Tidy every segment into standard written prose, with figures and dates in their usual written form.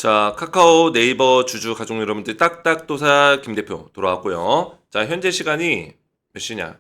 자, 카카오, 네이버 주주 가족 여러분들 딱딱도사 김대표 돌아왔고요. 자, 현재 시간이 몇 시냐?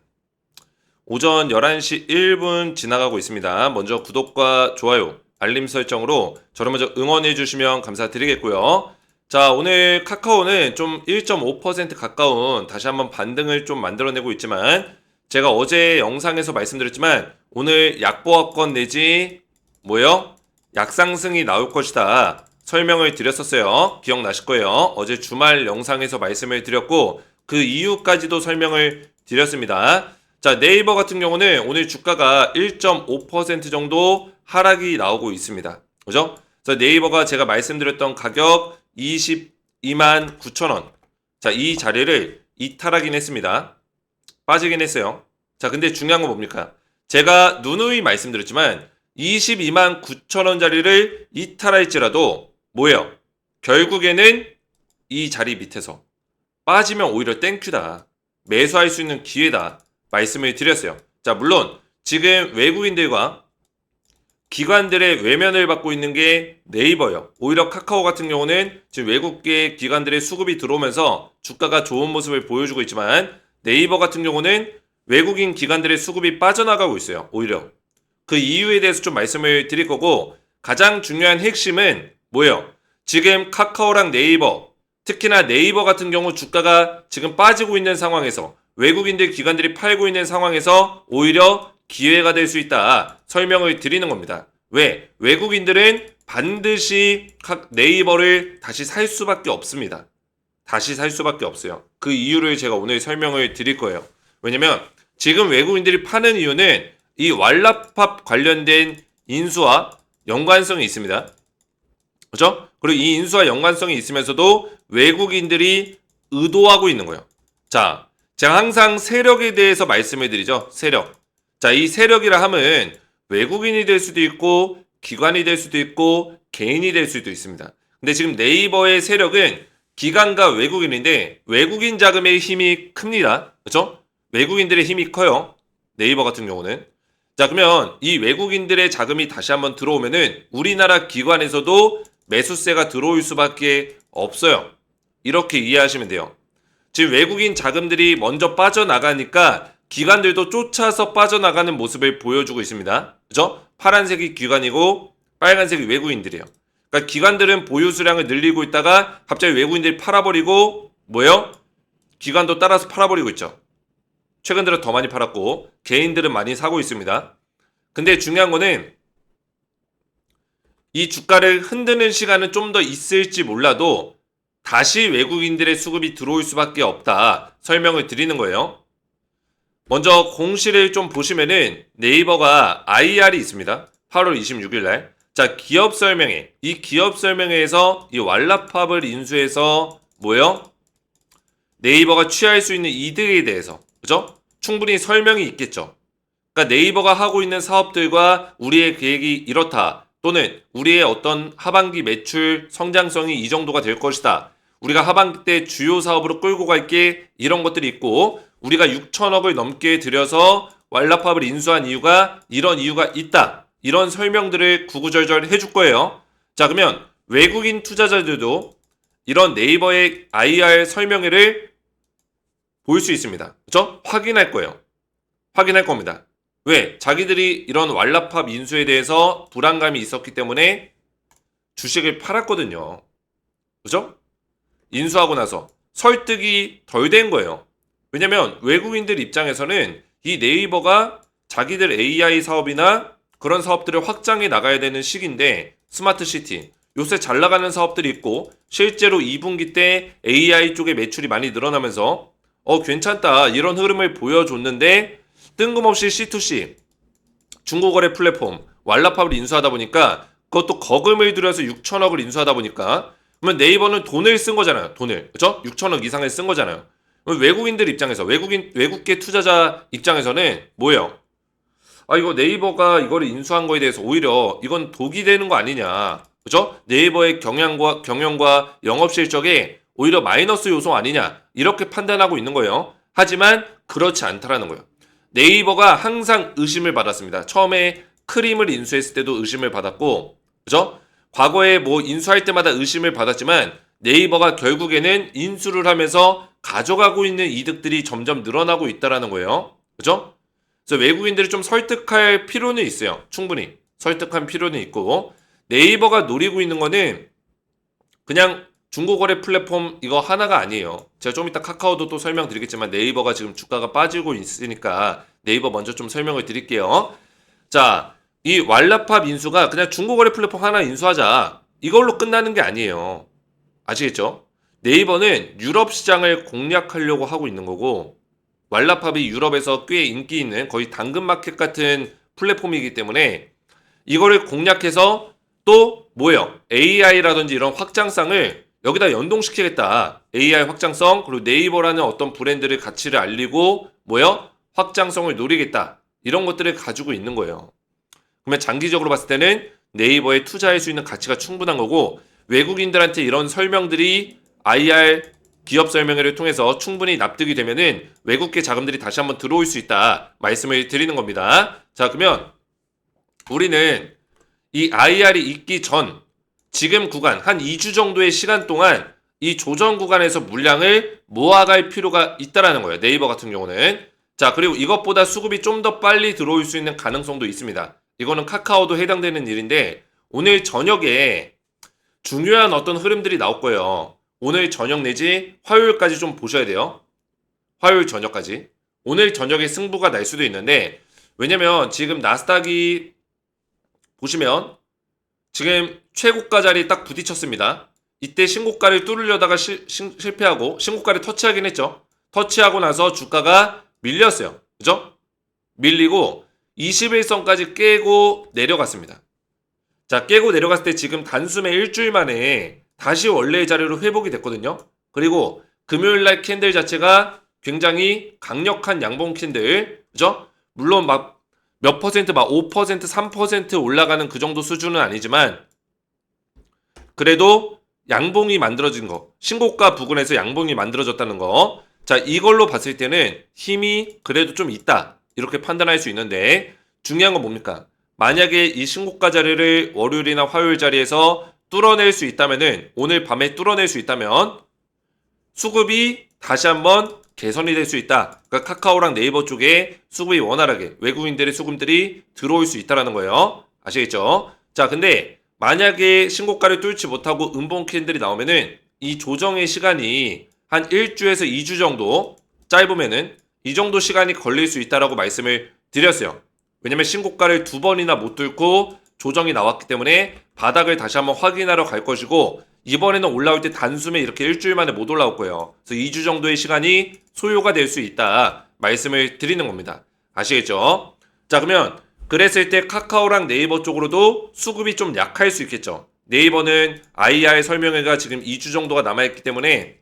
오전 11시 1분 지나가고 있습니다. 먼저 구독과 좋아요, 알림 설정으로 저를 먼저 응원해 주시면 감사드리겠고요. 자, 오늘 카카오는 좀 1.5% 가까운 다시 한번 반등을 좀 만들어내고 있지만 제가 어제 영상에서 말씀드렸지만 오늘 약보합권 내지 뭐요? 약상승이 나올 것이다. 설명을 드렸었어요. 기억나실 거예요. 어제 주말 영상에서 말씀을 드렸고 그 이유까지도 설명을 드렸습니다. 자, 네이버 같은 경우는 오늘 주가가 1.5% 정도 하락이 나오고 있습니다. 그죠? 그래서 네이버가 제가 말씀드렸던 가격 22만 9천 원. 자, 이 자리를 이탈하긴 했습니다. 빠지긴 했어요. 자, 근데 중요한 건 뭡니까? 제가 누누이 말씀드렸지만 22만 9천 원짜리를 이탈할지라도 뭐예요? 결국에는 이 자리 밑에서 빠지면 오히려 땡큐다. 매수할 수 있는 기회다. 말씀을 드렸어요. 자, 물론 지금 외국인들과 기관들의 외면을 받고 있는 게 네이버예요. 오히려 카카오 같은 경우는 지금 외국계 기관들의 수급이 들어오면서 주가가 좋은 모습을 보여주고 있지만 네이버 같은 경우는 외국인 기관들의 수급이 빠져나가고 있어요. 오히려. 그 이유에 대해서 좀 말씀을 드릴 거고 가장 중요한 핵심은 뭐예요? 지금 카카오랑 네이버, 특히나 네이버 같은 경우 주가가 지금 빠지고 있는 상황에서 외국인들 기관들이 팔고 있는 상황에서 오히려 기회가 될 수 있다. 설명을 드리는 겁니다. 왜? 외국인들은 반드시 네이버를 다시 살 수밖에 없습니다. 다시 살 수밖에 없어요. 그 이유를 제가 오늘 설명을 드릴 거예요. 왜냐면 지금 외국인들이 파는 이유는 이 왈라팝 관련된 인수와 연관성이 있습니다. 그렇죠? 그리고 이 인수와 연관성이 있으면서도 외국인들이 의도하고 있는 거예요. 자, 제가 항상 세력에 대해서 말씀을 드리죠. 세력. 자, 이 세력이라 함은 외국인이 될 수도 있고 기관이 될 수도 있고 개인이 될 수도 있습니다. 근데 지금 네이버의 세력은 기관과 외국인인데 외국인 자금의 힘이 큽니다. 그렇죠? 외국인들의 힘이 커요. 네이버 같은 경우는. 자, 그러면 이 외국인들의 자금이 다시 한번 들어오면은 우리나라 기관에서도 매수세가 들어올 수밖에 없어요. 이렇게 이해하시면 돼요. 지금 외국인 자금들이 먼저 빠져나가니까 기관들도 쫓아서 빠져나가는 모습을 보여주고 있습니다. 그죠? 파란색이 기관이고 빨간색이 외국인들이에요. 그러니까 기관들은 보유 수량을 늘리고 있다가 갑자기 외국인들이 팔아버리고 뭐예요? 기관도 따라서 팔아버리고 있죠. 최근 들어 더 많이 팔았고 개인들은 많이 사고 있습니다. 근데 중요한 거는 이 주가를 흔드는 시간은 좀 더 있을지 몰라도 다시 외국인들의 수급이 들어올 수밖에 없다. 설명을 드리는 거예요. 먼저 공시를 좀 보시면은 네이버가 IR이 있습니다. 8월 26일 날. 자, 기업 설명회. 이 기업 설명회에서 이 왈라팝을 인수해서 뭐예요? 네이버가 취할 수 있는 이득에 대해서. 그죠? 충분히 설명이 있겠죠. 그러니까 네이버가 하고 있는 사업들과 우리의 계획이 이렇다. 또는 우리의 어떤 하반기 매출 성장성이 이 정도가 될 것이다. 우리가 하반기 때 주요 사업으로 끌고 갈게 이런 것들이 있고 우리가 6천억을 넘게 들여서 왈라팝을 인수한 이유가 이런 이유가 있다. 이런 설명들을 구구절절 해줄 거예요. 자, 그러면 외국인 투자자들도 이런 네이버의 IR 설명회를 볼 수 있습니다. 그렇죠? 확인할 거예요. 확인할 겁니다. 왜? 자기들이 이런 왈라팝 인수에 대해서 불안감이 있었기 때문에 주식을 팔았거든요. 그죠? 인수하고 나서 설득이 덜 된 거예요. 왜냐면 외국인들 입장에서는 이 네이버가 자기들 AI 사업이나 그런 사업들을 확장해 나가야 되는 시기인데 스마트 시티, 요새 잘 나가는 사업들이 있고 실제로 2분기 때 AI 쪽에 매출이 많이 늘어나면서 괜찮다 이런 흐름을 보여줬는데 뜬금없이 C2C 중고거래 플랫폼 왈라팝을 인수하다 보니까 그것도 거금을 들여서 6천억을 인수하다 보니까 그러면 네이버는 돈을 쓴 거잖아요. 돈을. 그죠? 6천억 이상을 쓴 거잖아요. 외국인들 입장에서 외국계 투자자 입장에서는 뭐예요? 아, 이거 네이버가 이거를 인수한 거에 대해서 오히려 이건 독이 되는 거 아니냐. 그죠? 네이버의 경영과 영업 실적에 오히려 마이너스 요소 아니냐. 이렇게 판단하고 있는 거예요. 하지만 그렇지 않다라는 거예요. 네이버가 항상 의심을 받았습니다. 처음에 크림을 인수했을 때도 의심을 받았고, 그죠? 과거에 뭐 인수할 때마다 의심을 받았지만 네이버가 결국에는 인수를 하면서 가져가고 있는 이득들이 점점 늘어나고 있다라는 거예요. 그죠? 그래서 외국인들을 좀 설득할 필요는 있어요. 충분히. 설득할 필요는 있고 네이버가 노리고 있는 거는 그냥 중고거래 플랫폼 이거 하나가 아니에요. 제가 좀 이따 카카오도 또 설명드리겠지만 네이버가 지금 주가가 빠지고 있으니까 네이버 먼저 좀 설명을 드릴게요. 자, 이 왈라팝 인수가 그냥 중고거래 플랫폼 하나 인수하자. 이걸로 끝나는 게 아니에요. 아시겠죠? 네이버는 유럽 시장을 공략하려고 하고 있는 거고 왈라팝이 유럽에서 꽤 인기 있는 거의 당근마켓 같은 플랫폼이기 때문에 이거를 공략해서 또 뭐예요? AI라든지 이런 확장성을 여기다 연동시키겠다. AI 확장성 그리고 네이버라는 어떤 브랜드를 가치를 알리고 뭐예요? 확장성을 노리겠다. 이런 것들을 가지고 있는 거예요. 그러면 장기적으로 봤을 때는 네이버에 투자할 수 있는 가치가 충분한 거고 외국인들한테 이런 설명들이 IR 기업 설명회를 통해서 충분히 납득이 되면은 외국계 자금들이 다시 한번 들어올 수 있다 말씀을 드리는 겁니다. 자, 그러면 우리는 이 IR이 있기 전 지금 구간 한 2주 정도의 시간 동안 이 조정 구간에서 물량을 모아갈 필요가 있다라는 거예요. 네이버 같은 경우는. 자, 그리고 이것보다 수급이 좀 더 빨리 들어올 수 있는 가능성도 있습니다. 이거는 카카오도 해당되는 일인데 오늘 저녁에 중요한 어떤 흐름들이 나올 거예요. 오늘 저녁 내지 화요일까지 좀 보셔야 돼요. 화요일 저녁까지. 오늘 저녁에 승부가 날 수도 있는데 왜냐면 지금 나스닥이 보시면 지금 최고가 자리 딱 부딪혔습니다. 이때 신고가를 뚫으려다가 실패하고 신고가를 터치하긴 했죠. 터치하고 나서 주가가 밀렸어요. 그죠? 밀리고 21선까지 깨고 내려갔습니다. 자, 깨고 내려갔을 때 지금 단숨에 일주일 만에 다시 원래의 자리로 회복이 됐거든요. 그리고 금요일날 캔들 자체가 굉장히 강력한 양봉 캔들, 그죠? 물론 막 몇 퍼센트, 막 5%, 3% 올라가는 그 정도 수준은 아니지만 그래도 양봉이 만들어진 거, 신고가 부근에서 양봉이 만들어졌다는 거. 자, 이걸로 봤을 때는 힘이 그래도 좀 있다. 이렇게 판단할 수 있는데 중요한 건 뭡니까? 만약에 이 신고가 자리를 월요일이나 화요일 자리에서 뚫어낼 수 있다면은 오늘 밤에 뚫어낼 수 있다면 수급이 다시 한번 개선이 될 수 있다. 그러니까 카카오랑 네이버 쪽에 수급이 원활하게 외국인들의 수급들이 들어올 수 있다라는 거예요. 아시겠죠? 자, 근데 만약에 신고가를 뚫지 못하고 음봉 캔들이 나오면은 이 조정의 시간이 한 1주에서 2주 정도 짧으면은 이 정도 시간이 걸릴 수 있다라고 말씀을 드렸어요. 왜냐면 신고가를 두 번이나 못 뚫고 조정이 나왔기 때문에 바닥을 다시 한번 확인하러 갈 것이고 이번에는 올라올 때 단숨에 이렇게 일주일 만에 못 올라올 거예요. 그래서 2주 정도의 시간이 소요가 될 수 있다 말씀을 드리는 겁니다. 아시겠죠? 자, 그러면 그랬을 때 카카오랑 네이버 쪽으로도 수급이 좀 약할 수 있겠죠. 네이버는 IR 설명회가 지금 2주 정도가 남아있기 때문에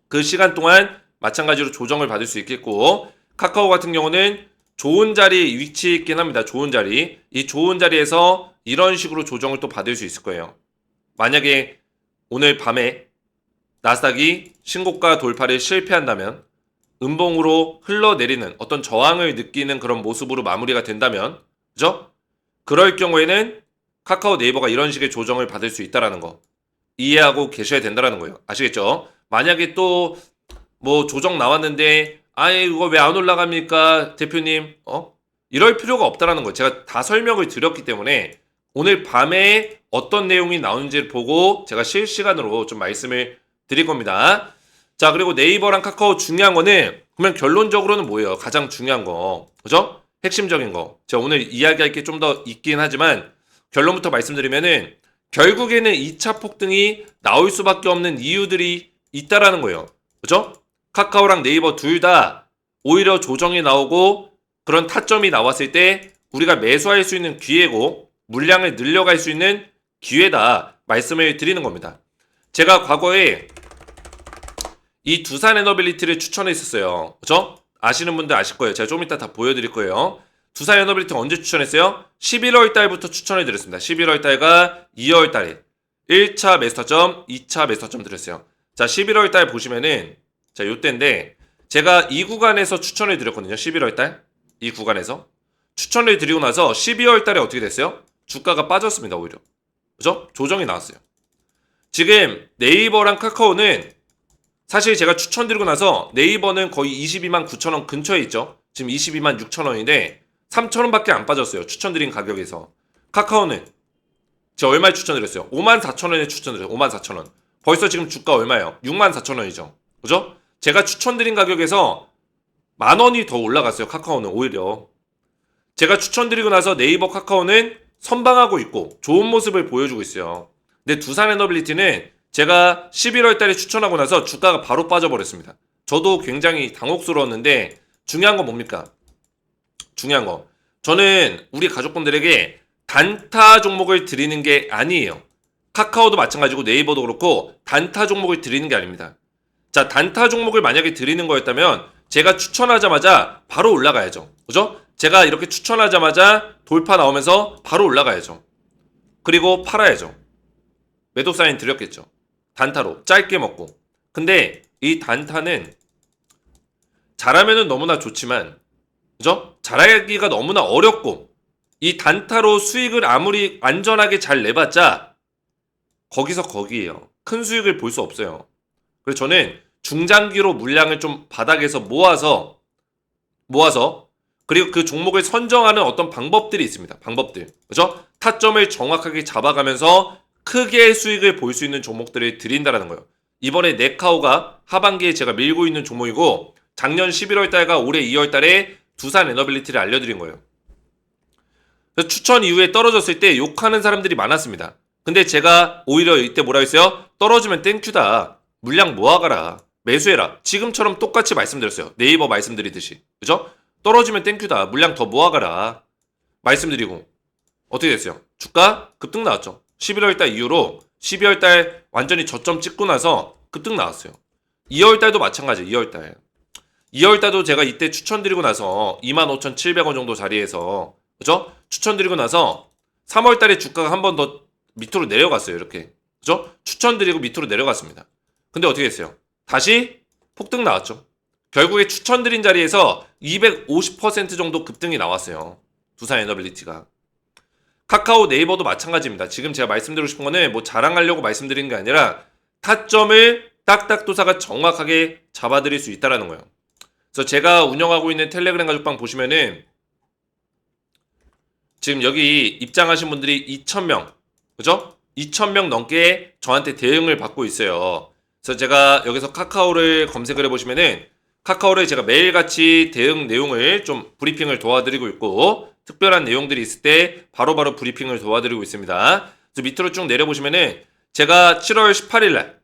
그 시간 동안 마찬가지로 조정을 받을 수 있겠고 카카오 같은 경우는 좋은 자리에 위치해 있긴 합니다. 좋은 자리. 이 좋은 자리에서 이런 식으로 조정을 또 받을 수 있을 거예요. 만약에 오늘 밤에 나스닥이 신고가 돌파를 실패한다면 음봉으로 흘러내리는 어떤 저항을 느끼는 그런 모습으로 마무리가 된다면 그죠? 그럴 경우에는 카카오 네이버가 이런 식의 조정을 받을 수 있다는 거 이해하고 계셔야 된다는 거예요. 아시겠죠? 만약에 또 뭐 조정 나왔는데 아예 이거 왜 안 올라갑니까 대표님 이럴 필요가 없다라는 거예요. 제가 다 설명을 드렸기 때문에 오늘 밤에 어떤 내용이 나오는지를 보고 제가 실시간으로 좀 말씀을 드릴 겁니다. 자, 그리고 네이버랑 카카오 중요한 거는 그러면 결론적으로는 뭐예요? 가장 중요한 거 그죠? 핵심적인 거 제가 오늘 이야기할 게 좀 더 있긴 하지만 결론부터 말씀드리면은 결국에는 2차 폭등이 나올 수밖에 없는 이유들이 있다라는 거예요. 그죠? 카카오랑 네이버 둘 다 오히려 조정이 나오고 그런 타점이 나왔을 때 우리가 매수할 수 있는 기회고 물량을 늘려갈 수 있는 기회다 말씀을 드리는 겁니다. 제가 과거에 이 두산 에너빌리티를 추천했었어요. 그죠? 아시는 분들 아실 거예요. 제가 좀 이따 다 보여드릴 거예요. 두산 에너빌리티 언제 추천했어요? 11월 달부터 추천해드렸습니다. 11월 달과 2월 달에 1차 매수타점, 2차 매수타점 드렸어요. 자, 11월 달 보시면은 자, 요때인데 제가 이 구간에서 추천해 드렸거든요. 11월 달. 이 구간에서 추천을 드리고 나서 12월 달에 어떻게 됐어요? 주가가 빠졌습니다. 오히려. 그죠? 조정이 나왔어요. 지금 네이버랑 카카오는 사실 제가 추천드리고 나서 네이버는 거의 22만 9천 원 근처에 있죠. 지금 22만 6천 원인데 3천 원밖에 안 빠졌어요. 추천드린 가격에서. 카카오는 제가 얼마에 추천드렸어요? 5만 4천 원에 추천드렸어요. 5만 4천 원. 벌써 지금 주가 얼마예요? 6만 4천 원이죠. 그죠? 제가 추천드린 가격에서 만 원이 더 올라갔어요. 카카오는 오히려. 제가 추천드리고 나서 네이버 카카오는 선방하고 있고 좋은 모습을 보여주고 있어요. 근데 두산에너빌리티는 제가 11월 달에 추천하고 나서 주가가 바로 빠져버렸습니다. 저도 굉장히 당혹스러웠는데 중요한 건 뭡니까? 중요한 거. 저는 우리 가족분들에게 단타 종목을 드리는 게 아니에요. 카카오도 마찬가지고 네이버도 그렇고 단타 종목을 드리는 게 아닙니다. 자, 단타 종목을 만약에 드리는 거였다면 제가 추천하자마자 바로 올라가야죠. 그죠? 제가 이렇게 추천하자마자 돌파 나오면서 바로 올라가야죠. 그리고 팔아야죠. 매도 사인 드렸겠죠. 단타로 짧게 먹고. 근데 이 단타는 잘하면은 너무나 좋지만, 그죠? 잘하기가 너무나 어렵고, 이 단타로 수익을 아무리 안전하게 잘 내봤자 거기서 거기에요. 큰 수익을 볼 수 없어요. 그래서 저는 중장기로 물량을 좀 바닥에서 모아서 그리고 그 종목을 선정하는 어떤 방법들이 있습니다. 방법들. 그죠? 타점을 정확하게 잡아가면서 크게 수익을 볼 수 있는 종목들을 드린다라는 거예요. 이번에 네카오가 하반기에 제가 밀고 있는 종목이고 작년 11월 달과 올해 2월 달에 두산 에너빌리티를 알려드린 거예요. 그래서 추천 이후에 떨어졌을 때 욕하는 사람들이 많았습니다. 근데 제가 오히려 이때 뭐라 했어요? 떨어지면 땡큐다. 물량 모아가라. 매수해라. 지금처럼 똑같이 말씀드렸어요. 네이버 말씀드리듯이. 그죠? 떨어지면 땡큐다. 물량 더 모아가라. 말씀드리고. 어떻게 됐어요? 주가 급등 나왔죠. 11월달 이후로 12월달 완전히 저점 찍고 나서 급등 나왔어요. 2월달도 마찬가지. 2월달. 2월달도 제가 이때 추천드리고 나서 25,700원 정도 자리에서 그죠? 추천드리고 나서 3월달에 주가가 한 번 더 밑으로 내려갔어요. 이렇게. 그죠? 추천드리고 밑으로 내려갔습니다. 근데 어떻게 됐어요? 다시 폭등 나왔죠. 결국에 추천드린 자리에서 250% 정도 급등이 나왔어요. 두산 에너빌리티가. 카카오 네이버도 마찬가지입니다. 지금 제가 말씀드리고 싶은 거는 뭐 자랑하려고 말씀드리는 게 아니라 타점을 딱딱도사가 정확하게 잡아드릴 수 있다는 거예요. 그래서 제가 운영하고 있는 텔레그램 가족방 보시면은 지금 여기 입장하신 분들이 2,000명, 그죠? 2,000명 넘게 저한테 대응을 받고 있어요. 그래서 제가 여기서 카카오를 검색을 해보시면은 카카오를 제가 매일같이 대응 내용을 좀 브리핑을 도와드리고 있고 특별한 내용들이 있을 때 바로바로 브리핑을 도와드리고 있습니다. 그래서 밑으로 쭉 내려보시면은 제가 7월 18일 날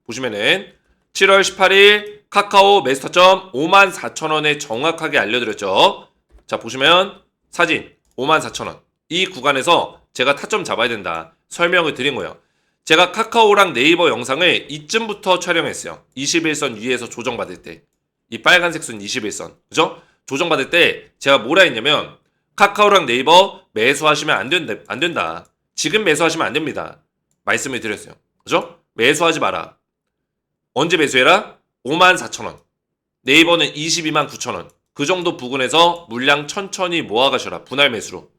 보시면은 7월 18일 카카오 매수타점 54,000원에 정확하게 알려드렸죠. 자, 보시면 사진 54,000원. 이 구간에서 제가 타점 잡아야 된다. 설명을 드린 거예요. 제가 카카오랑 네이버 영상을 이쯤부터 촬영했어요. 21선 위에서 조정받을 때. 이 빨간색 순 21선. 그죠? 조정받을 때 제가 뭐라 했냐면 카카오랑 네이버 매수하시면 안 된다. 지금 매수하시면 안 됩니다. 말씀을 드렸어요. 그죠? 매수하지 마라. 언제 매수해라? 54,000원. 네이버는 229,000원. 그 정도 부근에서 물량 천천히 모아가셔라. 분할 매수로.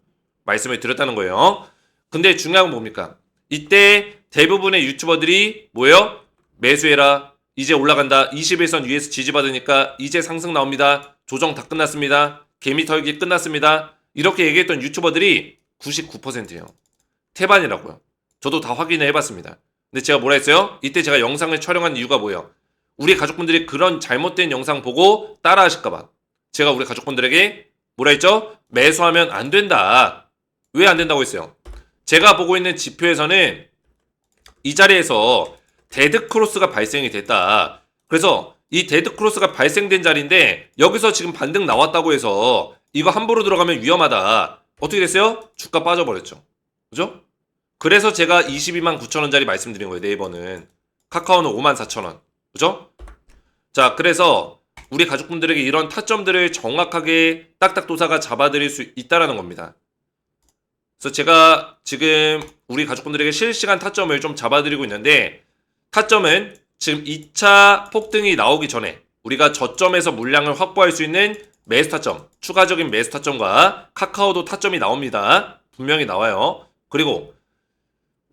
말씀을 드렸다는 거예요. 근데 중요한 건 뭡니까? 이때 대부분의 유튜버들이 뭐예요? 매수해라. 이제 올라간다. 21선 위에서 지지받으니까 이제 상승 나옵니다. 조정 다 끝났습니다. 개미 털기 끝났습니다. 이렇게 얘기했던 유튜버들이 99%예요. 태반이라고요. 저도 다 확인을 해봤습니다. 근데 제가 뭐라 했어요? 이때 제가 영상을 촬영한 이유가 뭐예요? 우리 가족분들이 그런 잘못된 영상 보고 따라 하실까봐. 제가 우리 가족분들에게 뭐라 했죠? 매수하면 안 된다. 왜 안 된다고 했어요? 제가 보고 있는 지표에서는 이 자리에서 데드크로스가 발생이 됐다. 그래서 이 데드크로스가 발생된 자리인데 여기서 지금 반등 나왔다고 해서 이거 함부로 들어가면 위험하다. 어떻게 됐어요? 주가 빠져버렸죠. 그죠? 그래서 제가 22만 9천원짜리 말씀드린 거예요. 네이버는. 카카오는 5만 4천원. 그죠? 자, 그래서 우리 가족분들에게 이런 타점들을 정확하게 딱딱도사가 잡아드릴 수 있다라는 겁니다. 그래서 제가 지금 우리 가족분들에게 실시간 타점을 좀 잡아드리고 있는데 타점은 지금 2차 폭등이 나오기 전에 우리가 저점에서 물량을 확보할 수 있는 매수 타점, 추가적인 매수 타점과 카카오도 타점이 나옵니다. 분명히 나와요. 그리고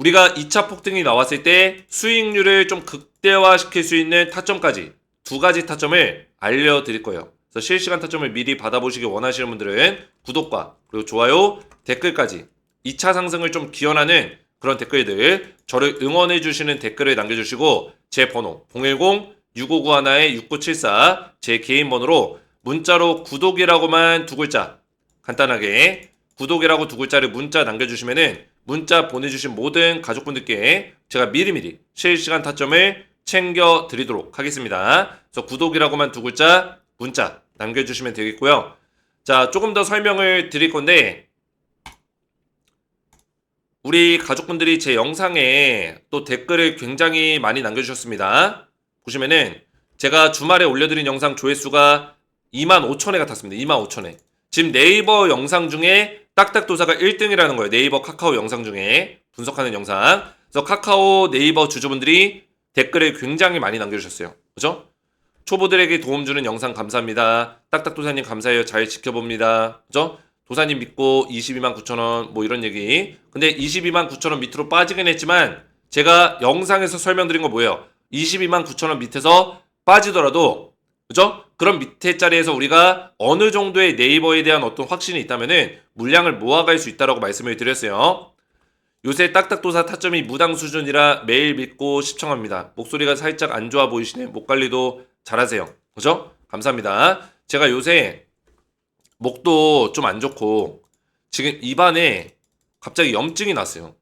우리가 2차 폭등이 나왔을 때 수익률을 좀 극대화시킬 수 있는 타점까지 두 가지 타점을 알려드릴 거예요. 그래서 실시간 타점을 미리 받아보시기 원하시는 분들은 구독과 그리고 좋아요, 댓글까지 2차 상승을 좀 기원하는 그런 댓글들, 저를 응원해 주시는 댓글을 남겨주시고 제 번호 010-6591-6974 제 개인 번호로 문자로 구독이라고만 두 글자 간단하게 구독이라고 두 글자를 문자 남겨주시면은 문자 보내주신 모든 가족분들께 제가 미리미리 실시간 타점을 챙겨드리도록 하겠습니다. 그래서 구독이라고만 두 글자 문자 남겨주시면 되겠고요. 자, 조금 더 설명을 드릴 건데 우리 가족분들이 제 영상에 또 댓글을 굉장히 많이 남겨주셨습니다. 보시면은 제가 주말에 올려드린 영상 조회수가 25,000회가 탔습니다. 25,000회. 지금 네이버 영상 중에 딱딱도사가 1등이라는 거예요. 네이버 카카오 영상 중에 분석하는 영상. 그래서 카카오 네이버 주주분들이 댓글을 굉장히 많이 남겨주셨어요. 그죠? 초보들에게 도움 주는 영상 감사합니다. 딱딱도사님 감사해요. 잘 지켜봅니다. 그죠? 도사님 믿고 229,000원 뭐 이런 얘기. 근데 229,000원 밑으로 빠지긴 했지만 제가 영상에서 설명드린 거 뭐예요? 229,000원 밑에서 빠지더라도 그죠? 그런 밑에 자리에서 우리가 어느 정도의 네이버에 대한 어떤 확신이 있다면은 물량을 모아갈 수 있다라고 말씀을 드렸어요. 요새 딱딱도사 타점이 무당 수준이라 매일 믿고 시청합니다. 목소리가 살짝 안 좋아 보이시네. 목 관리도 잘하세요. 그죠? 감사합니다. 제가 요새 목도 좀 안 좋고 지금 입안에 갑자기 염증이 났어요.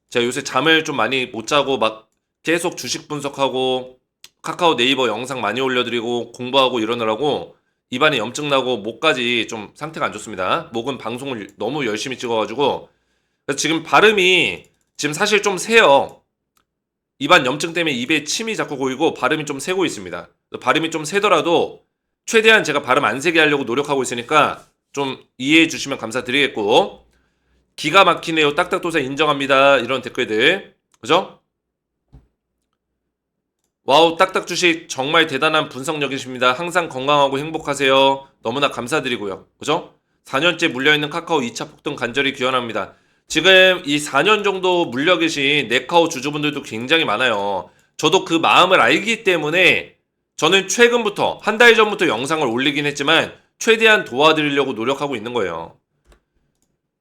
제가 요새 잠을 좀 많이 못 자고 막 계속 주식 분석하고 카카오 네이버 영상 많이 올려드리고 공부하고 이러느라고 입안에 염증 나고 목까지 좀 상태가 안 좋습니다. 목은 방송을 너무 열심히 찍어가지고 그래서 지금 발음이 지금 사실 좀 새요. 입안 염증 때문에 입에 침이 자꾸 고이고 발음이 좀 새고 있습니다. 발음이 좀 새더라도 최대한 제가 발음 안 새게 하려고 노력하고 있으니까 좀 이해해 주시면 감사드리겠고 기가 막히네요. 딱딱도사 인정합니다. 이런 댓글들 그죠? 와우 딱딱 주식 정말 대단한 분석력이십니다. 항상 건강하고 행복하세요. 너무나 감사드리고요. 그죠? 4년째 물려있는 카카오 2차 폭등 간절히 기원합니다. 지금 이 4년 정도 물려 계신 네카오 주주분들도 굉장히 많아요. 저도 그 마음을 알기 때문에 저는 최근부터 한 달 전부터 영상을 올리긴 했지만 최대한 도와드리려고 노력하고 있는 거예요.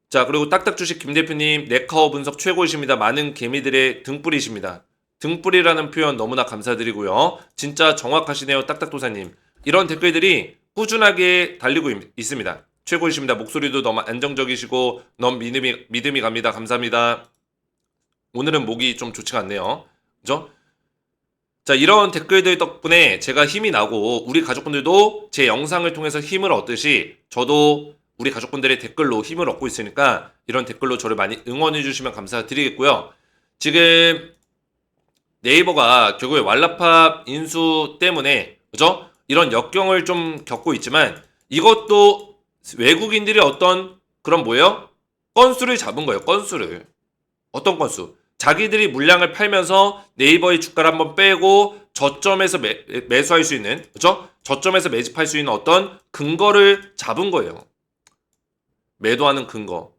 자 그리고 딱딱 주식 김 대표님 네카오 분석 최고이십니다. 많은 개미들의 등불이십니다. 등불이라는 표현 너무나 감사드리고요. 진짜 정확하시네요. 딱딱도사님. 이런 댓글들이 꾸준하게 달리고 있습니다. 최고이십니다. 목소리도 너무 안정적이시고 너무 믿음이 갑니다. 감사합니다. 오늘은 목이 좀 좋지가 않네요. 그죠? 자 이런 댓글들 덕분에 제가 힘이 나고 우리 가족분들도 제 영상을 통해서 힘을 얻듯이 저도 우리 가족분들의 댓글로 힘을 얻고 있으니까 이런 댓글로 저를 많이 응원해 주시면 감사드리겠고요. 지금 네이버가 결국에 왈라팝 인수 때문에 그죠? 이런 역경을 좀 겪고 있지만 이것도 외국인들이 어떤 그런 뭐예요? 건수를 잡은 거예요. 건수를. 어떤 건수? 자기들이 물량을 팔면서 네이버의 주가를 한번 빼고 저점에서 매수할 수 있는 그죠? 저점에서 매집할 수 있는 어떤 근거를 잡은 거예요. 매도하는 근거.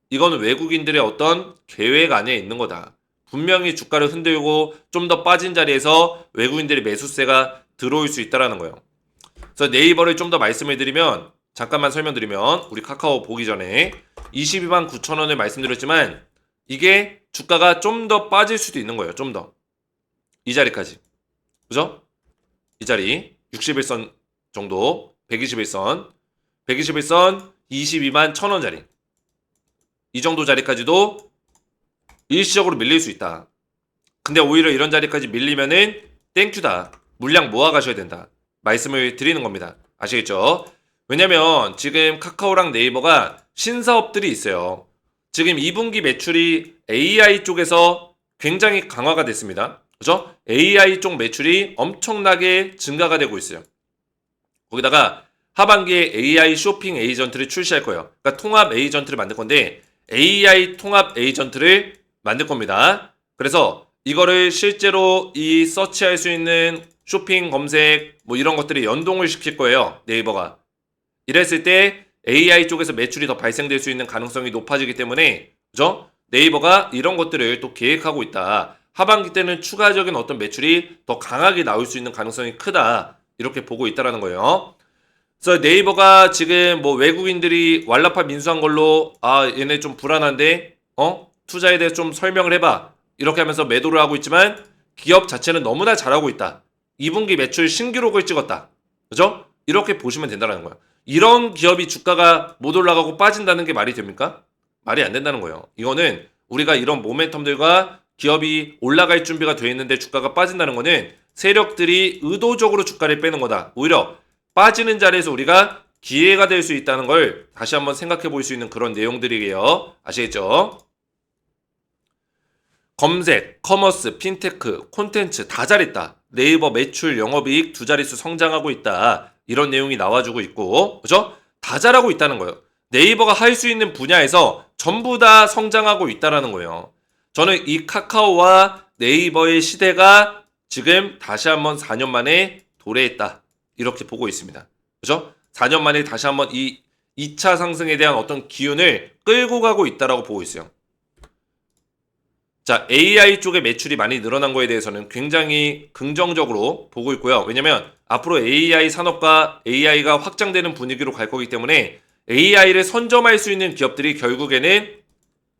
이거는 외국인들의 어떤 계획 안에 있는 거다. 분명히 주가를 흔들고 좀 더 빠진 자리에서 외국인들의 매수세가 들어올 수 있다는 거예요. 그래서 네이버를 좀 더 말씀을 드리면 잠깐만 설명드리면 우리 카카오 보기 전에 229,000원을 말씀드렸지만 이게 주가가 좀 더 빠질 수도 있는 거예요. 좀 더. 이 자리까지. 그죠? 이 자리 61선 정도 121선 221선 22만 1,000원 자리 이 정도 자리까지도 일시적으로 밀릴 수 있다. 근데 오히려 이런 자리까지 밀리면은 땡큐다. 물량 모아 가셔야 된다. 말씀을 드리는 겁니다. 아시겠죠? 왜냐면 지금 카카오랑 네이버가 신사업들이 있어요. 지금 2분기 매출이 AI 쪽에서 굉장히 강화가 됐습니다. 그죠? AI 쪽 매출이 엄청나게 증가가 되고 있어요. 거기다가 하반기에 AI 쇼핑 에이전트를 출시할 거예요. 그러니까 통합 에이전트를 만들 건데 AI 통합 에이전트를 만들 겁니다. 그래서 이거를 실제로 이 서치할 수 있는 쇼핑 검색 뭐 이런 것들이 연동을 시킬 거예요. 네이버가. 이랬을 때 AI 쪽에서 매출이 더 발생될 수 있는 가능성이 높아지기 때문에 그죠? 네이버가 이런 것들을 또 계획하고 있다. 하반기 때는 추가적인 어떤 매출이 더 강하게 나올 수 있는 가능성이 크다. 이렇게 보고 있다라는 거예요. 그래서 네이버가 지금 뭐 외국인들이 왈라파 민수한 걸로 얘네 좀 불안한데 투자에 대해 좀 설명을 해봐. 이렇게 하면서 매도를 하고 있지만 기업 자체는 너무나 잘하고 있다. 2분기 매출 신기록을 찍었다. 그죠? 이렇게 보시면 된다는 거예요. 이런 기업이 주가가 못 올라가고 빠진다는 게 말이 됩니까? 말이 안 된다는 거예요. 이거는 우리가 이런 모멘텀들과 기업이 올라갈 준비가 되어 있는데 주가가 빠진다는 거는 세력들이 의도적으로 주가를 빼는 거다. 오히려 빠지는 자리에서 우리가 기회가 될 수 있다는 걸 다시 한번 생각해 볼 수 있는 그런 내용들이에요. 아시겠죠? 검색, 커머스, 핀테크, 콘텐츠 다 잘했다. 네이버 매출, 영업이익 두 자릿수 성장하고 있다. 이런 내용이 나와주고 있고, 그죠? 다 잘하고 있다는 거예요. 네이버가 할 수 있는 분야에서 전부 다 성장하고 있다는 거예요. 저는 이 카카오와 네이버의 시대가 지금 다시 한번 4년 만에 도래했다. 이렇게 보고 있습니다. 그죠? 4년 만에 다시 한번 이 2차 상승에 대한 어떤 기운을 끌고 가고 있다라고 보고 있어요. 자, AI 쪽의 매출이 많이 늘어난 거에 대해서는 굉장히 긍정적으로 보고 있고요. 왜냐면 앞으로 AI 산업과 AI가 확장되는 분위기로 갈 거기 때문에 AI를 선점할 수 있는 기업들이 결국에는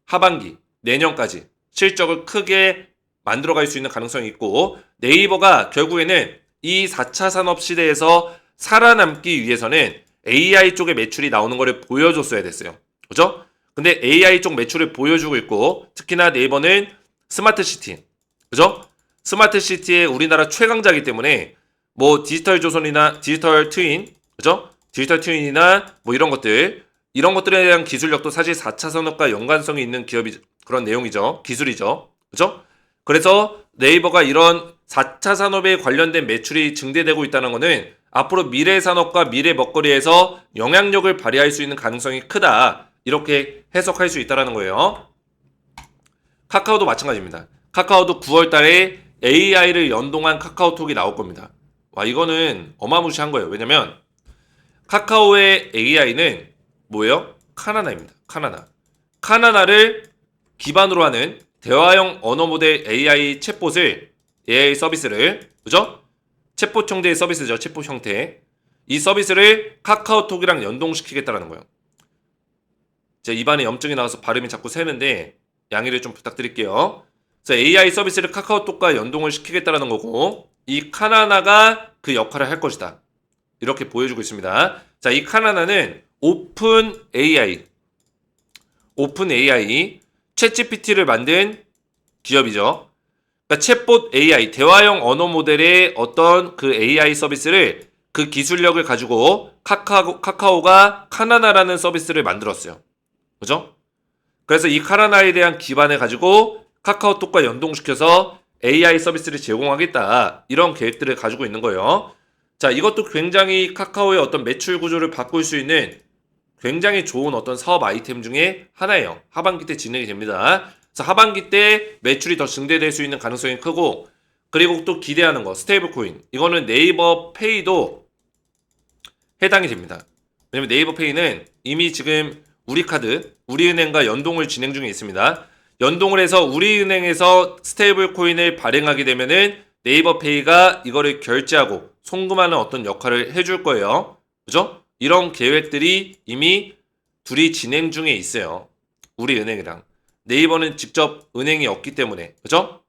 하반기, 내년까지 실적을 크게 만들어갈 수 있는 가능성이 있고, 네이버가 결국에는 이 4차 산업 시대에서 살아남기 위해서는 AI 쪽의 매출이 나오는 거를 보여줬어야 됐어요. 그죠? 근데 AI 쪽 매출을 보여주고 있고, 특히나 네이버는 스마트시티, 그죠? 스마트시티의 우리나라 최강자이기 때문에 뭐 디지털 조선이나 디지털 트윈, 그죠? 디지털 트윈이나 뭐 이런 것들에 대한 기술력도 사실 4차 산업과 연관성이 있는 기업이 그런 내용이죠. 기술이죠. 그죠? 그래서 네이버가 이런 4차 산업에 관련된 매출이 증대되고 있다는 것은 앞으로 미래 산업과 미래 먹거리에서 영향력을 발휘할 수 있는 가능성이 크다. 이렇게 해석할 수 있다는 거예요. 카카오도 마찬가지입니다. 카카오도 9월 달에 AI를 연동한 카카오톡이 나올 겁니다. 와, 이거는 어마무시한 거예요. 왜냐면 카카오의 AI는 뭐예요? 카나나입니다. 카나나. 카나나를 기반으로 하는 대화형 언어 모델 AI 챗봇을 AI 서비스를, 그죠? 챗봇 형태의 서비스죠. 챗봇 형태. 이 서비스를 카카오톡이랑 연동시키겠다라는 거예요. 제 입안에 염증이 나와서 발음이 자꾸 새는데 양해를 좀 부탁드릴게요. 그래서 AI 서비스를 카카오톡과 연동을 시키겠다라는 거고, 이 카나나가 그 역할을 할 것이다. 이렇게 보여주고 있습니다. 자, 이 카나나는 오픈 AI, 챗GPT를 만든 기업이죠. 그러니까 챗봇 AI, 대화형 언어 모델의 어떤 그 AI 서비스를, 그 기술력을 가지고 카카오가 카나나라는 서비스를 만들었어요. 그죠? 그래서 이 카나나에 대한 기반을 가지고 카카오톡과 연동시켜서 AI 서비스를 제공하겠다. 이런 계획들을 가지고 있는 거예요. 자, 이것도 굉장히 카카오의 어떤 매출 구조를 바꿀 수 있는 굉장히 좋은 어떤 사업 아이템 중에 하나예요. 하반기 때 진행이 됩니다. 그래서 하반기 때 매출이 더 증대될 수 있는 가능성이 크고, 그리고 또 기대하는 거, 스테이블 코인. 이거는 네이버 페이도 해당이 됩니다. 왜냐면 네이버 페이는 이미 지금 우리카드, 우리은행과 연동을 진행 중에 있습니다. 연동을 해서 우리은행에서 스테이블 코인을 발행하게 되면은 네이버 페이가 이거를 결제하고 송금하는 어떤 역할을 해줄 거예요. 그죠? 이런 계획들이 이미 둘이 진행 중에 있어요. 우리은행이랑. 네이버는 직접 은행이 없기 때문에. 그죠?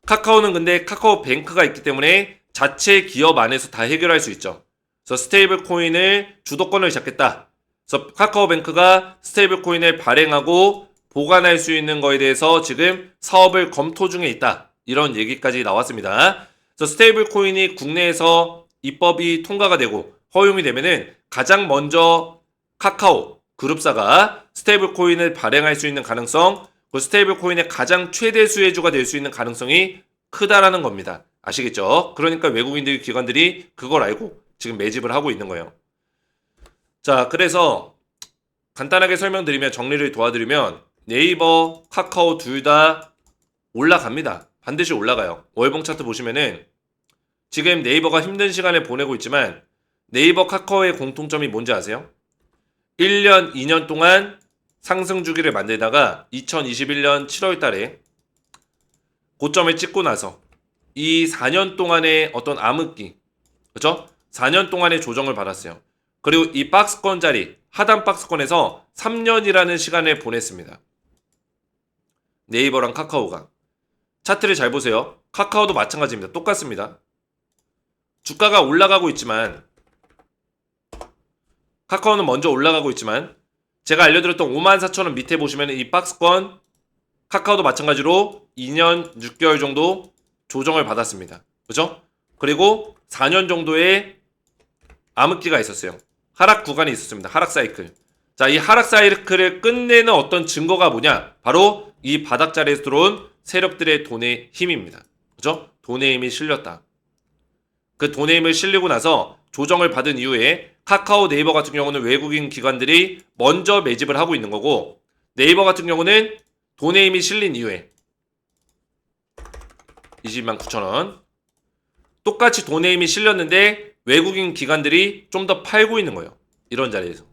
카카오는 근데 카카오뱅크가 있기 때문에 자체 기업 안에서 다 해결할 수 있죠. 그래서 스테이블 코인을 주도권을 잡겠다. 그래서 카카오뱅크가 스테이블 코인을 발행하고 보관할 수 있는 거에 대해서 지금 사업을 검토 중에 있다. 이런 얘기까지 나왔습니다. 그래서 스테이블 코인이 국내에서 입법이 통과가 되고 허용이 되면은 가장 먼저 카카오 그룹사가 스테이블 코인을 발행할 수 있는 가능성, 그 스테이블 코인의 가장 최대 수혜주가 될 수 있는 가능성이 크다라는 겁니다. 아시겠죠? 그러니까 외국인들 기관들이 그걸 알고 지금 매집을 하고 있는 거예요. 자, 그래서 간단하게 설명드리면, 정리를 도와드리면, 네이버, 카카오 둘 다 올라갑니다. 반드시 올라가요. 월봉 차트 보시면은 지금 네이버가 힘든 시간을 보내고 있지만 네이버, 카카오의 공통점이 뭔지 아세요? 1년, 2년 동안 상승 주기를 만들다가 2021년 7월 달에 고점을 찍고 나서 이 4년 동안의 어떤 암흑기, 그죠? 4년 동안의 조정을 받았어요. 그리고 이 박스권 자리, 하단 박스권에서 3년이라는 시간을 보냈습니다. 네이버랑 카카오가. 차트를 잘 보세요. 카카오도 마찬가지입니다. 똑같습니다. 주가가 올라가고 있지만, 카카오는 먼저 올라가고 있지만, 제가 알려드렸던 54,000원 밑에 보시면 이 박스권, 카카오도 마찬가지로 2년 6개월 정도 조정을 받았습니다. 그죠? 그리고 4년 정도의 암흑기가 있었어요. 하락 구간이 있었습니다. 하락 사이클. 자, 이 하락 사이클을 끝내는 어떤 증거가 뭐냐? 바로 이 바닥 자리에서 들어온 세력들의 돈의 힘입니다. 그죠? 돈의 힘이 실렸다. 그 돈의 힘을 실리고 나서 조정을 받은 이후에 카카오, 네이버 같은 경우는 외국인 기관들이 먼저 매집을 하고 있는 거고, 네이버 같은 경우는 돈의 힘이 실린 이후에 209,000원 똑같이 돈의 힘이 실렸는데 외국인 기관들이 좀 더 팔고 있는 거예요. 이런 자리에서.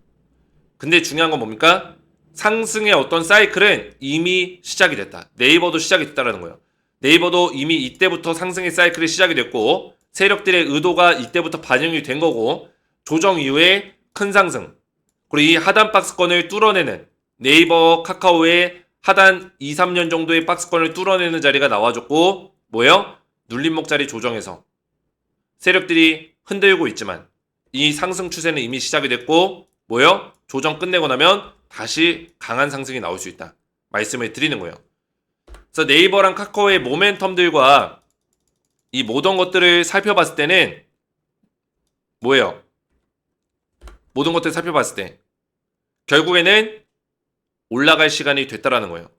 근데 중요한 건 뭡니까? 상승의 어떤 사이클은 이미 시작이 됐다. 네이버도 시작이 됐다라는 거예요. 네이버도 이미 이때부터 상승의 사이클이 시작이 됐고 세력들의 의도가 이때부터 반영이 된 거고 조정 이후에 큰 상승 그리고 이 하단 박스권을 뚫어내는 네이버, 카카오의 하단 2, 3년 정도의 박스권을 뚫어내는 자리가 나와줬고 뭐예요? 눌림목 자리 조정에서 세력들이 흔들고 있지만 이 상승 추세는 이미 시작이 됐고 뭐예요? 조정 끝내고 나면 다시 강한 상승이 나올 수 있다. 말씀을 드리는 거예요. 그래서 네이버랑 카카오의 모멘텀들과 이 모든 것들을 살펴봤을 때는 뭐예요? 모든 것들을 살펴봤을 때 결국에는 올라갈 시간이 됐다라는 거예요.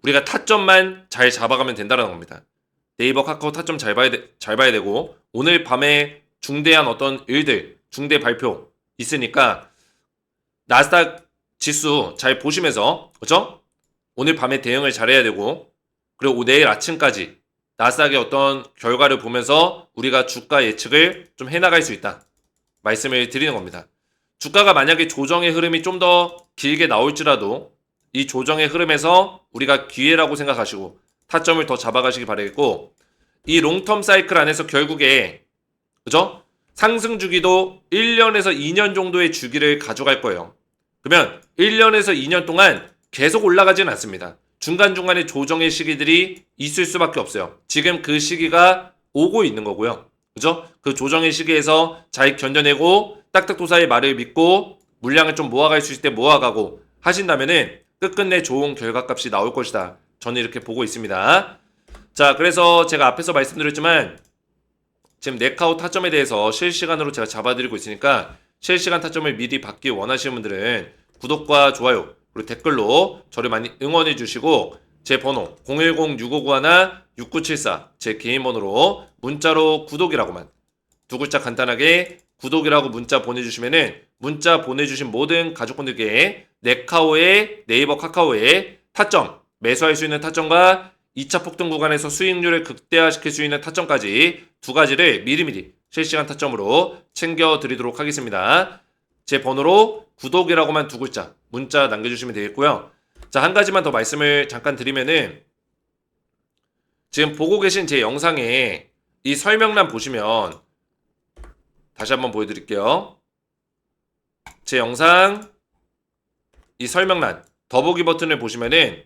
우리가 타점만 잘 잡아가면 된다라는 겁니다. 네이버, 카카오 타점 잘 봐야 되고 오늘 밤에 중대한 어떤 일들, 중대 발표 있으니까 나스닥 지수 잘 보시면서 그렇죠? 오늘 밤에 대응을 잘해야 되고 그리고 내일 아침까지 나스닥의 어떤 결과를 보면서 우리가 주가 예측을 좀 해나갈 수 있다. 말씀을 드리는 겁니다. 주가가 만약에 조정의 흐름이 좀 더 길게 나올지라도 이 조정의 흐름에서 우리가 기회라고 생각하시고 타점을 더 잡아가시기 바라겠고 이 롱텀 사이클 안에서 결국에 그죠? 상승 주기도 1년에서 2년 정도의 주기를 가져갈 거예요. 그러면 1년에서 2년 동안 계속 올라가진 않습니다. 중간중간에 조정의 시기들이 있을 수밖에 없어요. 지금 그 시기가 오고 있는 거고요. 그죠? 그 조정의 시기에서 잘 견뎌내고 딱딱도사의 말을 믿고 물량을 좀 모아갈 수 있을 때 모아가고 하신다면은 끝끝내 좋은 결과값이 나올 것이다. 저는 이렇게 보고 있습니다. 자, 그래서 제가 앞에서 말씀드렸지만 지금 네카오 타점에 대해서 실시간으로 제가 잡아드리고 있으니까 실시간 타점을 미리 받기 원하시는 분들은 구독과 좋아요 그리고 댓글로 저를 많이 응원해 주시고 제 번호 010-6591-6974 제 개인 번호로 문자로 구독이라고만 두 글자 간단하게 구독이라고 문자 보내주시면은 문자 보내주신 모든 가족분들께 네카오의 네이버 카카오의 타점 매수할 수 있는 타점과 2차 폭등 구간에서 수익률을 극대화시킬 수 있는 타점까지 두 가지를 미리미리 실시간 타점으로 챙겨드리도록 하겠습니다. 제 번호로 구독이라고만 두 글자 문자 남겨주시면 되겠고요. 자, 한 가지만 더 말씀을 잠깐 드리면은 지금 보고 계신 제 영상에 이 설명란 보시면 다시 한번 보여드릴게요. 제 영상 이 설명란 더보기 버튼을 보시면은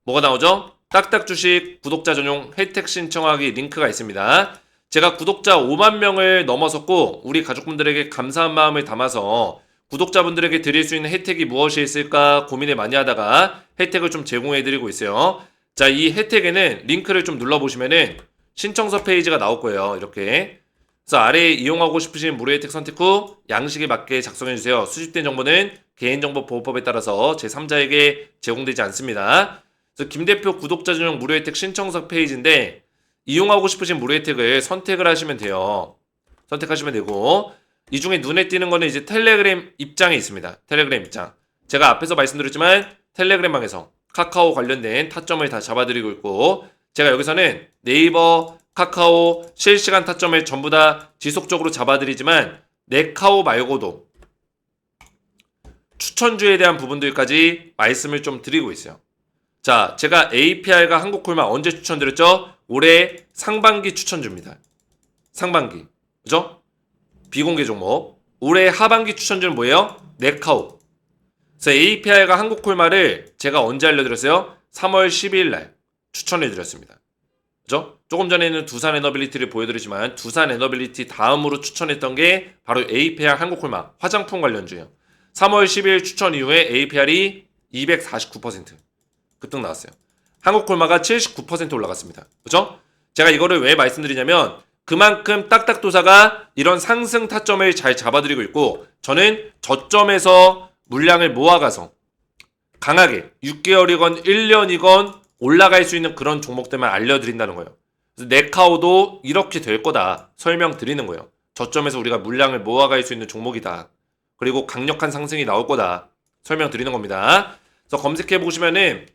뭐가 나오죠? 딱딱 주식 구독자 전용 혜택 신청하기 링크가 있습니다. 제가 구독자 5만 명을 넘어섰고 우리 가족분들에게 감사한 마음을 담아서 구독자분들에게 드릴 수 있는 혜택이 무엇이 있을까 고민을 많이 하다가 혜택을 좀 제공해드리고 있어요. 자, 이 혜택에는 링크를 좀 눌러보시면은 신청서 페이지가 나올 거예요. 이렇게. 그래서 아래에 이용하고 싶으신 무료 혜택 선택 후 양식에 맞게 작성해주세요. 수집된 정보는 개인정보보호법에 따라서 제3자에게 제공되지 않습니다. 그래서 김 대표 구독자 전용 무료 혜택 신청서 페이지인데 이용하고 싶으신 무료 혜택을 선택을 하시면 돼요. 선택하시면 되고 이 중에 눈에 띄는 거는 이제 텔레그램 입장에 있습니다. 텔레그램 입장. 제가 앞에서 말씀드렸지만 텔레그램방에서 카카오 관련된 타점을 다 잡아드리고 있고 제가 여기서는 네이버, 카카오 실시간 타점을 전부 다 지속적으로 잡아드리지만 네카오 말고도 추천주에 대한 부분들까지 말씀을 좀 드리고 있어요. 자, 제가 APR과 한국콜마 언제 추천드렸죠? 올해 상반기 추천주입니다. 상반기. 그죠? 비공개 종목. 올해 하반기 추천주는 뭐예요? 네카오. 그래서 APR과 한국콜마를 제가 언제 알려드렸어요? 3월 12일 날 추천해드렸습니다. 그죠? 조금 전에는 두산 에너빌리티를 보여드리지만 두산 에너빌리티 다음으로 추천했던 게 바로 APR 한국콜마 화장품 관련주예요. 3월 10일 추천 이후에 APR이 249% 급등 나왔어요. 한국콜마가 79% 올라갔습니다. 그죠? 제가 이거를 왜 말씀드리냐면 그만큼 딱딱도사가 이런 상승 타점을 잘 잡아드리고 있고 저는 저점에서 물량을 모아가서 강하게 6개월이건 1년이건 올라갈 수 있는 그런 종목들만 알려드린다는 거예요. 그래서 네카오도 이렇게 될 거다 설명드리는 거예요. 저점에서 우리가 물량을 모아갈 수 있는 종목이다. 그리고 강력한 상승이 나올 거다 설명드리는 겁니다. 그래서 검색해 보시면은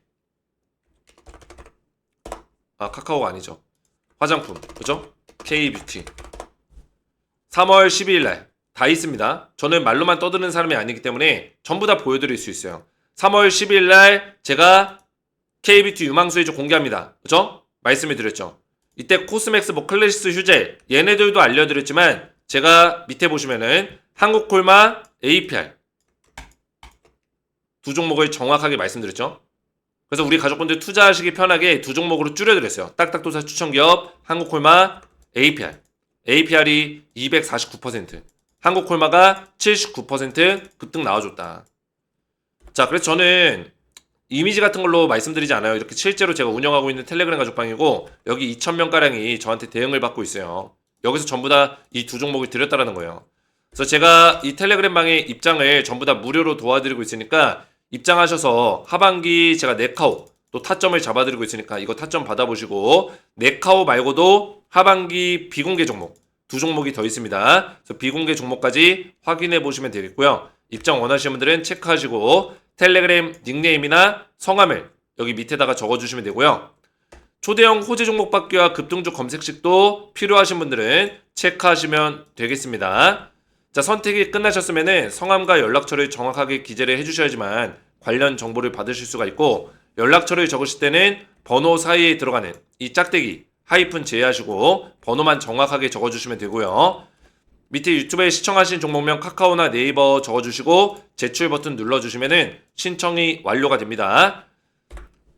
카카오가 아니죠. 화장품 그죠? K뷰티 3월 12일 날 다 있습니다. 저는 말로만 떠드는 사람이 아니기 때문에 전부 다 보여드릴 수 있어요. 3월 10일 날 제가 K뷰티 유망수이죠 공개합니다. 그죠? 말씀을 드렸죠. 이때 코스맥스 클래시스 휴젤 얘네들도 알려드렸지만 제가 밑에 보시면은 한국콜마 APR 두 종목을 정확하게 말씀드렸죠. 그래서 우리 가족분들 투자하시기 편하게 두 종목으로 줄여드렸어요. 딱딱도사 추천기업 한국콜마 APR APR이 249% 한국콜마가 79% 급등 나와줬다. 자, 그래서 저는 이미지 같은 걸로 말씀드리지 않아요. 이렇게 실제로 제가 운영하고 있는 텔레그램 가족방이고 여기 2,000명가량이 저한테 대응을 받고 있어요. 여기서 전부 다 이 두 종목을 드렸다라는 거예요. 그래서 제가 이 텔레그램 방의 입장을 전부 다 무료로 도와드리고 있으니까 입장하셔서 하반기 제가 네카오 또 타점을 잡아드리고 있으니까 이거 타점 받아보시고 네카오 말고도 하반기 비공개 종목 두 종목이 더 있습니다. 그래서 비공개 종목까지 확인해 보시면 되겠고요. 입장 원하시는 분들은 체크하시고 텔레그램 닉네임이나 성함을 여기 밑에다가 적어주시면 되고요. 초대형 호재 종목 받기와 급등주 검색식도 필요하신 분들은 체크하시면 되겠습니다. 자, 선택이 끝나셨으면 성함과 연락처를 정확하게 기재를 해주셔야지만 관련 정보를 받으실 수가 있고 연락처를 적으실 때는 번호 사이에 들어가는 이 짝대기 하이픈 제외하시고 번호만 정확하게 적어주시면 되고요. 밑에 유튜브에 시청하신 종목명 카카오나 네이버 적어주시고 제출 버튼 눌러주시면 신청이 완료가 됩니다.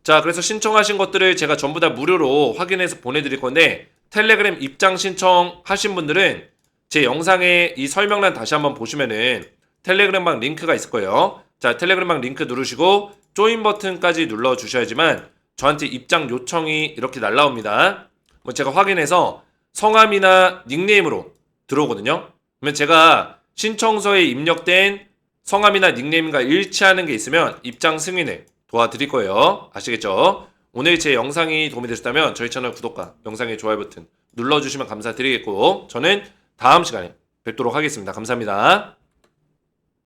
자, 그래서 신청하신 것들을 제가 전부 다 무료로 확인해서 보내드릴 건데 텔레그램 입장 신청하신 분들은 제 영상에 이 설명란 다시 한번 보시면은 텔레그램방 링크가 있을 거예요. 자, 텔레그램방 링크 누르시고 조인 버튼까지 눌러주셔야지만 저한테 입장 요청이 이렇게 날라옵니다. 제가 확인해서 성함이나 닉네임으로 들어오거든요. 그러면 제가 신청서에 입력된 성함이나 닉네임과 일치하는 게 있으면 입장 승인을 도와드릴 거예요. 아시겠죠? 오늘 제 영상이 도움이 되셨다면 저희 채널 구독과 영상의 좋아요 버튼 눌러주시면 감사드리겠고 저는 다음 시간에 뵙도록 하겠습니다. 감사합니다.